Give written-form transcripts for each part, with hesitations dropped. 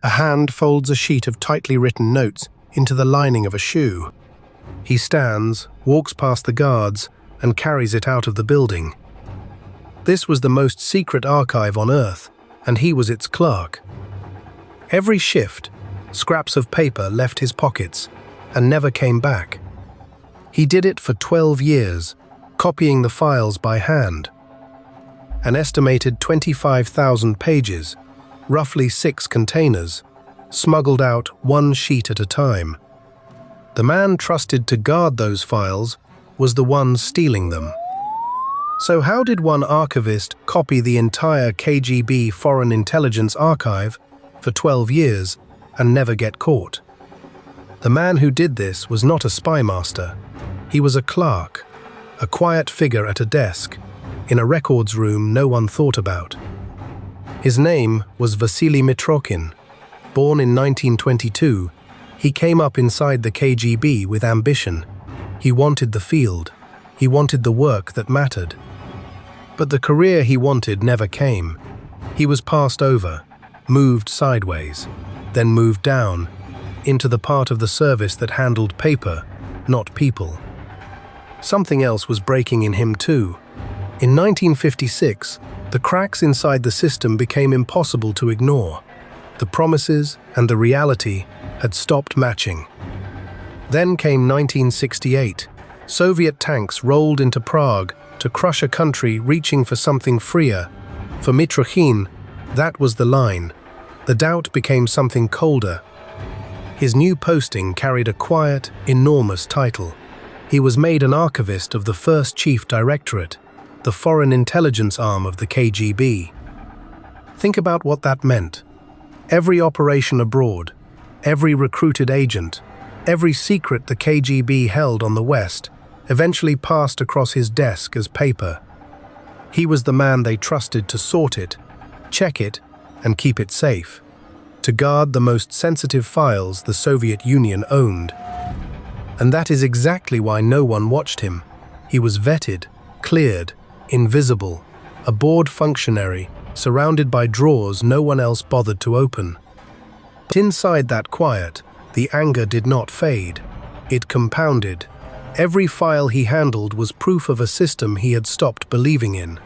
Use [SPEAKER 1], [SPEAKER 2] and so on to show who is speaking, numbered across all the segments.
[SPEAKER 1] A hand folds a sheet of tightly written notes into the lining of a shoe. He stands, walks past the guards, and carries it out of the building. This was the most secret archive on Earth, and he was its clerk. Every shift, scraps of paper left his pockets and never came back. He did it for 12 years, copying the files by hand. An estimated 25,000 pages, roughly 6 containers, smuggled out one sheet at a time. The man trusted to guard those files was the one stealing them. So how did one archivist copy the entire KGB Foreign Intelligence Archive for 12 years and never get caught? The man who did this was not a spy master. He was a clerk, a quiet figure at a desk, in a records room no one thought about. His name was Vasily Mitrokhin. Born in 1922, he came up inside the KGB with ambition. He wanted the field. He wanted the work that mattered. But the career he wanted never came. He was passed over, moved sideways, then moved down, into the part of the service that handled paper, not people. Something else was breaking in him too. In 1956, the cracks inside the system became impossible to ignore. The promises and the reality had stopped matching. Then came 1968. Soviet tanks rolled into Prague to crush a country reaching for something freer. For Mitrokhin, that was the line. The doubt became something colder. His new posting carried a quiet, enormous title. He was made an archivist of the first chief directorate, the foreign intelligence arm of the KGB. Think about what that meant. Every operation abroad, every recruited agent, every secret the KGB held on the West eventually passed across his desk as paper. He was the man they trusted to sort it, check it, and keep it safe, to guard the most sensitive files the Soviet Union owned. And that is exactly why no one watched him. He was vetted, cleared, invisible, a bored functionary, surrounded by drawers no one else bothered to open. But inside that quiet, the anger did not fade. It compounded. Every file he handled was proof of a system he had stopped believing in.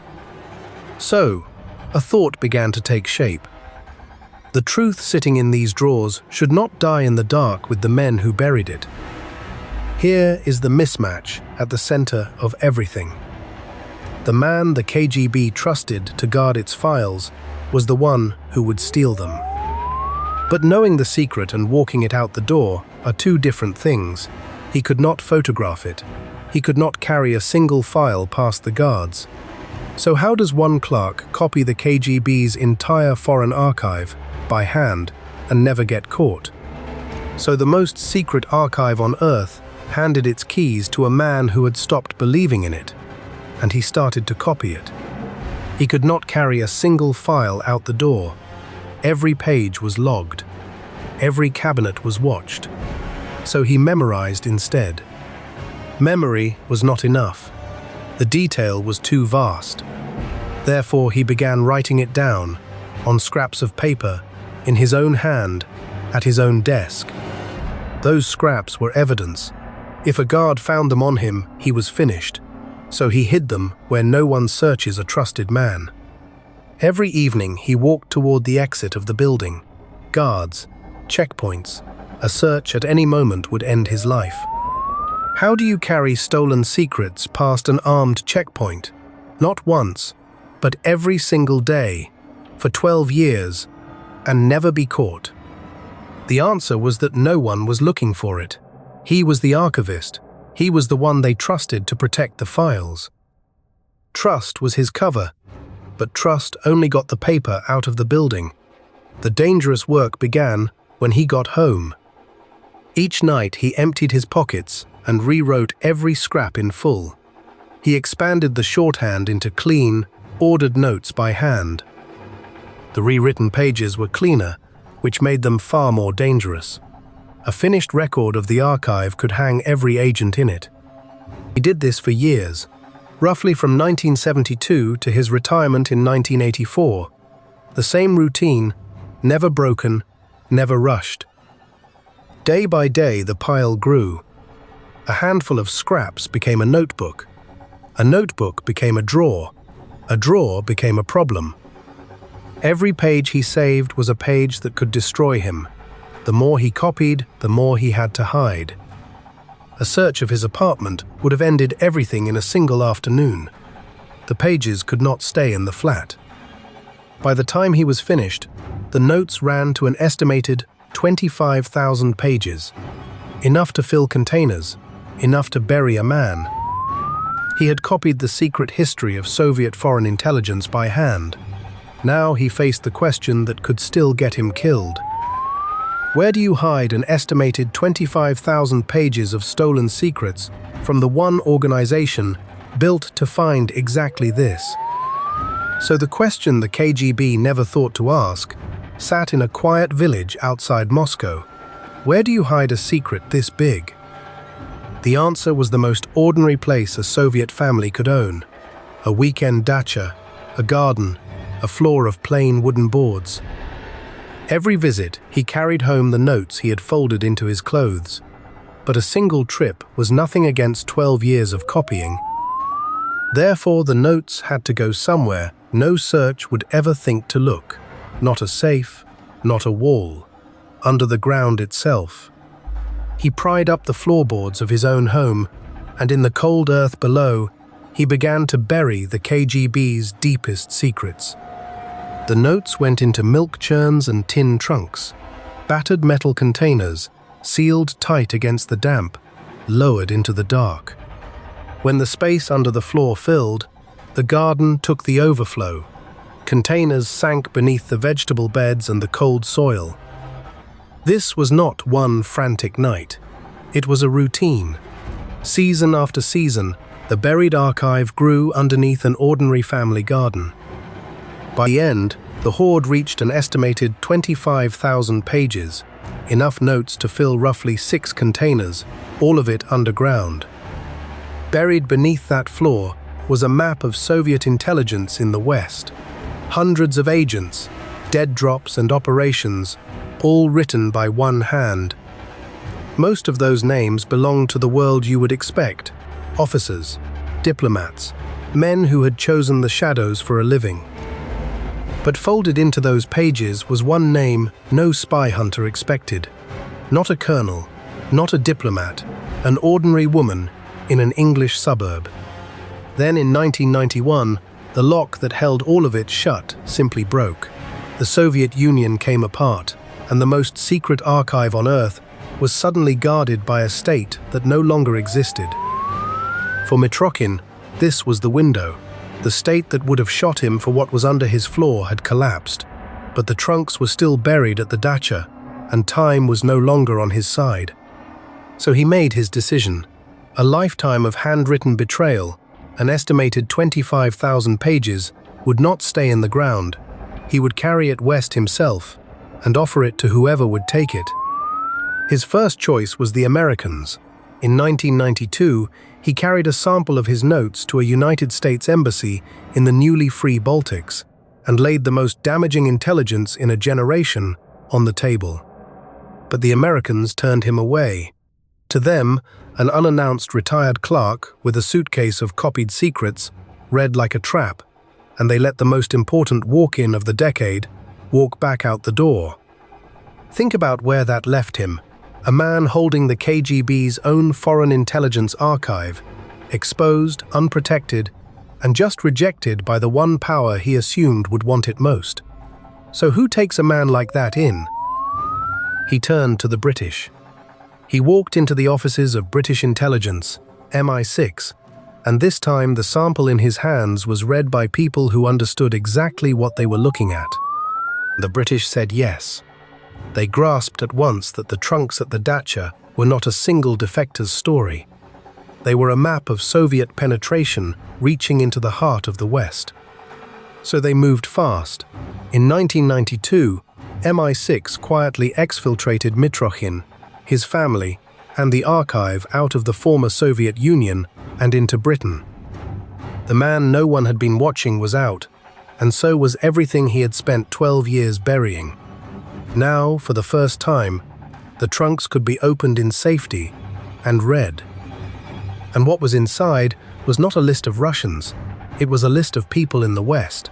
[SPEAKER 1] So, a thought began to take shape. The truth sitting in these drawers should not die in the dark with the men who buried it. Here is the mismatch at the center of everything. The man the KGB trusted to guard its files was the one who would steal them. But knowing the secret and walking it out the door are two different things. He could not photograph it. He could not carry a single file past the guards. So how does one clerk copy the KGB's entire foreign archive by hand and never get caught? So the most secret archive on Earth handed its keys to a man who had stopped believing in it, and he started to copy it. He could not carry a single file out the door. Every page was logged. Every cabinet was watched. So he memorized instead. Memory was not enough. The detail was too vast. Therefore, he began writing it down, on scraps of paper, in his own hand, at his own desk. Those scraps were evidence. If a guard found them on him, he was finished. So he hid them where no one searches a trusted man. Every evening he walked toward the exit of the building. Guards, checkpoints, a search at any moment would end his life. How do you carry stolen secrets past an armed checkpoint? Not once, but every single day, for 12 years, and never be caught? The answer was that no one was looking for it. He was the archivist. He was the one they trusted to protect the files. Trust was his cover, but trust only got the paper out of the building. The dangerous work began when he got home. Each night he emptied his pockets and rewrote every scrap in full. He expanded the shorthand into clean, ordered notes by hand. The rewritten pages were cleaner, which made them far more dangerous. A finished record of the archive could hang every agent in it. He did this for years, roughly from 1972 to his retirement in 1984. The same routine, never broken, never rushed. Day by day, the pile grew. A handful of scraps became a notebook became a drawer became a problem. Every page he saved was a page that could destroy him. The more he copied, the more he had to hide. A search of his apartment would have ended everything in a single afternoon. The pages could not stay in the flat. By the time he was finished, the notes ran to an estimated 25,000 pages. Enough to fill containers, enough to bury a man. He had copied the secret history of Soviet foreign intelligence by hand. Now he faced the question that could still get him killed. Where do you hide an estimated 25,000 pages of stolen secrets from the one organization built to find exactly this? So the question the KGB never thought to ask sat in a quiet village outside Moscow. Where do you hide a secret this big? The answer was the most ordinary place a Soviet family could own. A weekend dacha, a garden, a floor of plain wooden boards. Every visit, he carried home the notes he had folded into his clothes. But a single trip was nothing against 12 years of copying. Therefore, the notes had to go somewhere no search would ever think to look. Not a safe, not a wall. Under the ground itself. He pried up the floorboards of his own home, and in the cold earth below, he began to bury the KGB's deepest secrets. The notes went into milk churns and tin trunks, battered metal containers, sealed tight against the damp, lowered into the dark. When the space under the floor filled, the garden took the overflow. Containers sank beneath the vegetable beds and the cold soil. This was not one frantic night. It was a routine. Season after season, the buried archive grew underneath an ordinary family garden. By the end, the hoard reached an estimated 25,000 pages, enough notes to fill roughly 6 containers, all of it underground. Buried beneath that floor was a map of Soviet intelligence in the West. Hundreds of agents, dead drops and operations, all written by one hand. Most of those names belonged to the world you would expect: officers, diplomats, men who had chosen the shadows for a living. But folded into those pages was one name no spy hunter expected. Not a colonel, not a diplomat, an ordinary woman in an English suburb. Then in 1991, the lock that held all of it shut simply broke. The Soviet Union came apart, and the most secret archive on Earth was suddenly guarded by a state that no longer existed. For Mitrokhin, this was the window. The state that would have shot him for what was under his floor had collapsed, but the trunks were still buried at the dacha, and time was no longer on his side. So he made his decision. A lifetime of handwritten betrayal, an estimated 25,000 pages, would not stay in the ground. He would carry it west himself and offer it to whoever would take it. His first choice was the Americans. In 1992, he carried a sample of his notes to a United States embassy in the newly free Baltics and laid the most damaging intelligence in a generation on the table. But the Americans turned him away. To them, an unannounced retired clerk with a suitcase of copied secrets read like a trap, and they let the most important walk-in of the decade walk back out the door. Think about where that left him. A man holding the KGB's own foreign intelligence archive, exposed, unprotected, and just rejected by the one power he assumed would want it most. So who takes a man like that in? He turned to the British. He walked into the offices of British intelligence, MI6, and this time the sample in his hands was read by people who understood exactly what they were looking at. The British said yes. They grasped at once that the trunks at the dacha were not a single defector's story. They were a map of Soviet penetration reaching into the heart of the West. So they moved fast. In 1992, MI6 quietly exfiltrated Mitrokhin, his family, and the archive out of the former Soviet Union and into Britain. The man no one had been watching was out, and so was everything he had spent 12 years burying. Now, for the first time, the trunks could be opened in safety and read. And what was inside was not a list of Russians, it was a list of people in the West.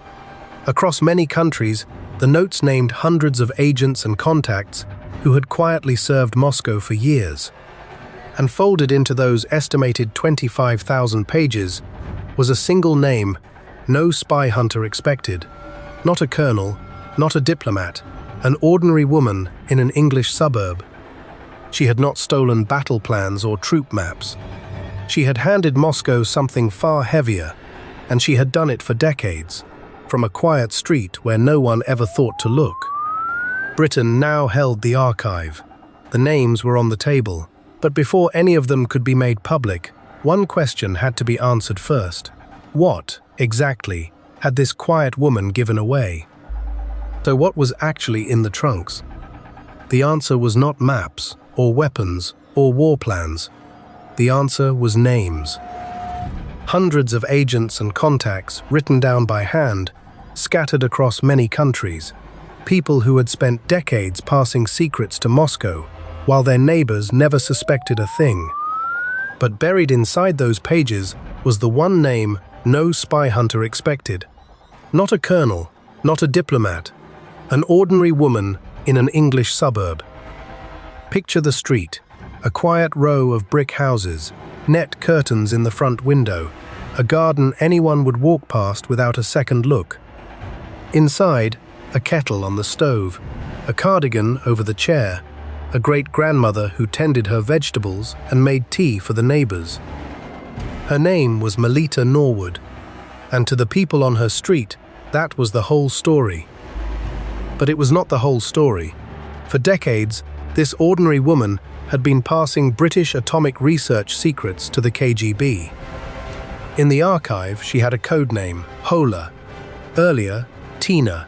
[SPEAKER 1] Across many countries, the notes named hundreds of agents and contacts who had quietly served Moscow for years. And folded into those estimated 25,000 pages was a single name, no spy hunter expected, not a colonel, not a diplomat, an ordinary woman in an English suburb. She had not stolen battle plans or troop maps. She had handed Moscow something far heavier, and she had done it for decades, from a quiet street where no one ever thought to look. Britain now held the archive. The names were on the table, but before any of them could be made public, one question had to be answered first. What, exactly, had this quiet woman given away? So what was actually in the trunks? The answer was not maps, or weapons, or war plans. The answer was names. Hundreds of agents and contacts, written down by hand, scattered across many countries. People who had spent decades passing secrets to Moscow, while their neighbors never suspected a thing. But buried inside those pages was the one name no spy hunter expected. Not a colonel, not a diplomat, an ordinary woman in an English suburb. Picture the street, a quiet row of brick houses, net curtains in the front window, a garden anyone would walk past without a second look. Inside, a kettle on the stove, a cardigan over the chair, a great-grandmother who tended her vegetables and made tea for the neighbors. Her name was Melita Norwood, and to the people on her street, that was the whole story. But it was not the whole story. For decades, this ordinary woman had been passing British atomic research secrets to the KGB. In the archive, she had a code name, Hola, earlier, Tina,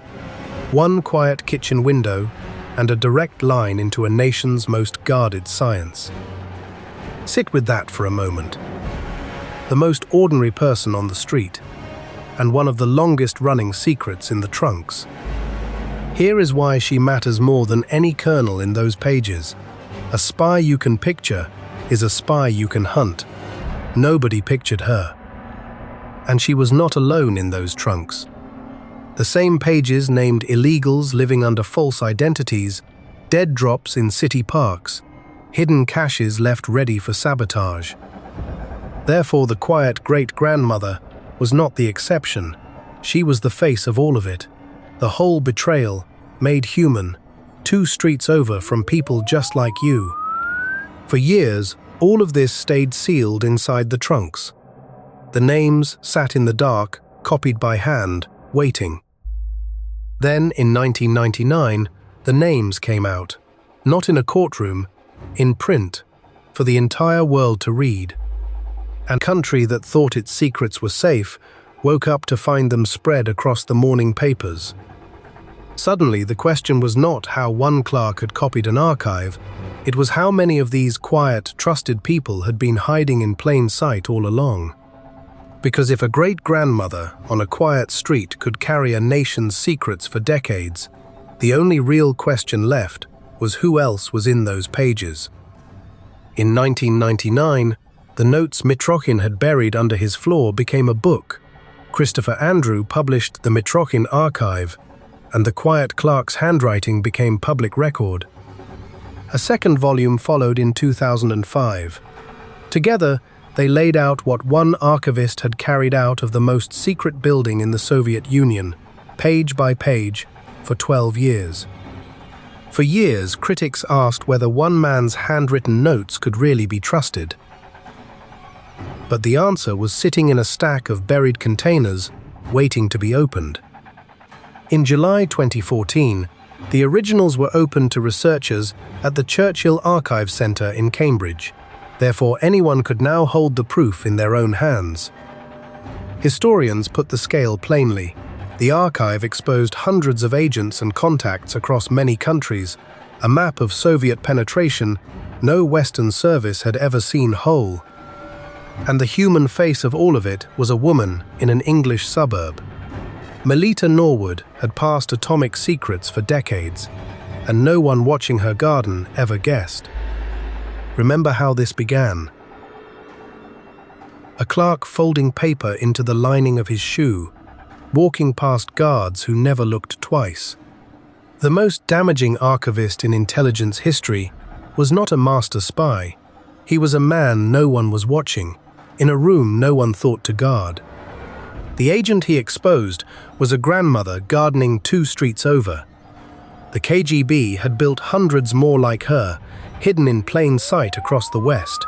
[SPEAKER 1] one quiet kitchen window, and a direct line into a nation's most guarded science. Sit with that for a moment. The most ordinary person on the street, and one of the longest-running secrets in the trunks. Here is why she matters more than any colonel in those pages. A spy you can picture is a spy you can hunt. Nobody pictured her. And she was not alone in those trunks. The same pages named illegals living under false identities, dead drops in city parks, hidden caches left ready for sabotage. Therefore, the quiet great-grandmother was not the exception. She was the face of all of it. The whole betrayal, made human, 2 streets over from people just like you. For years, all of this stayed sealed inside the trunks. The names sat in the dark, copied by hand, waiting. Then, in 1999, the names came out, not in a courtroom, in print, for the entire world to read. And a country that thought its secrets were safe woke up to find them spread across the morning papers. Suddenly, the question was not how one clerk had copied an archive, it was how many of these quiet, trusted people had been hiding in plain sight all along. Because if a great-grandmother on a quiet street could carry a nation's secrets for decades, the only real question left was who else was in those pages. In 1999, the notes Mitrokhin had buried under his floor became a book. Christopher Andrew published the Mitrokhin Archive, and the quiet clerk's handwriting became public record. A second volume followed in 2005. Together, they laid out what one archivist had carried out of the most secret building in the Soviet Union, page by page, for 12 years. For years, critics asked whether one man's handwritten notes could really be trusted. But the answer was sitting in a stack of buried containers, waiting to be opened. In July 2014, the originals were opened to researchers at the Churchill Archive Centre in Cambridge. Therefore, anyone could now hold the proof in their own hands. Historians put the scale plainly. The archive exposed hundreds of agents and contacts across many countries, a map of Soviet penetration no Western service had ever seen whole. And the human face of all of it was a woman in an English suburb. Melita Norwood had passed atomic secrets for decades, and no one watching her garden ever guessed. Remember how this began. A clerk folding paper into the lining of his shoe, walking past guards who never looked twice. The most damaging archivist in intelligence history was not a master spy. He was a man no one was watching, in a room no one thought to guard. The agent he exposed was a grandmother gardening 2 streets over. The KGB had built hundreds more like her, hidden in plain sight across the West.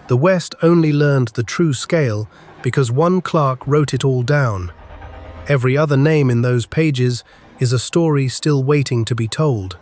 [SPEAKER 1] The West only learned the true scale because one clerk wrote it all down. Every other name in those pages is a story still waiting to be told.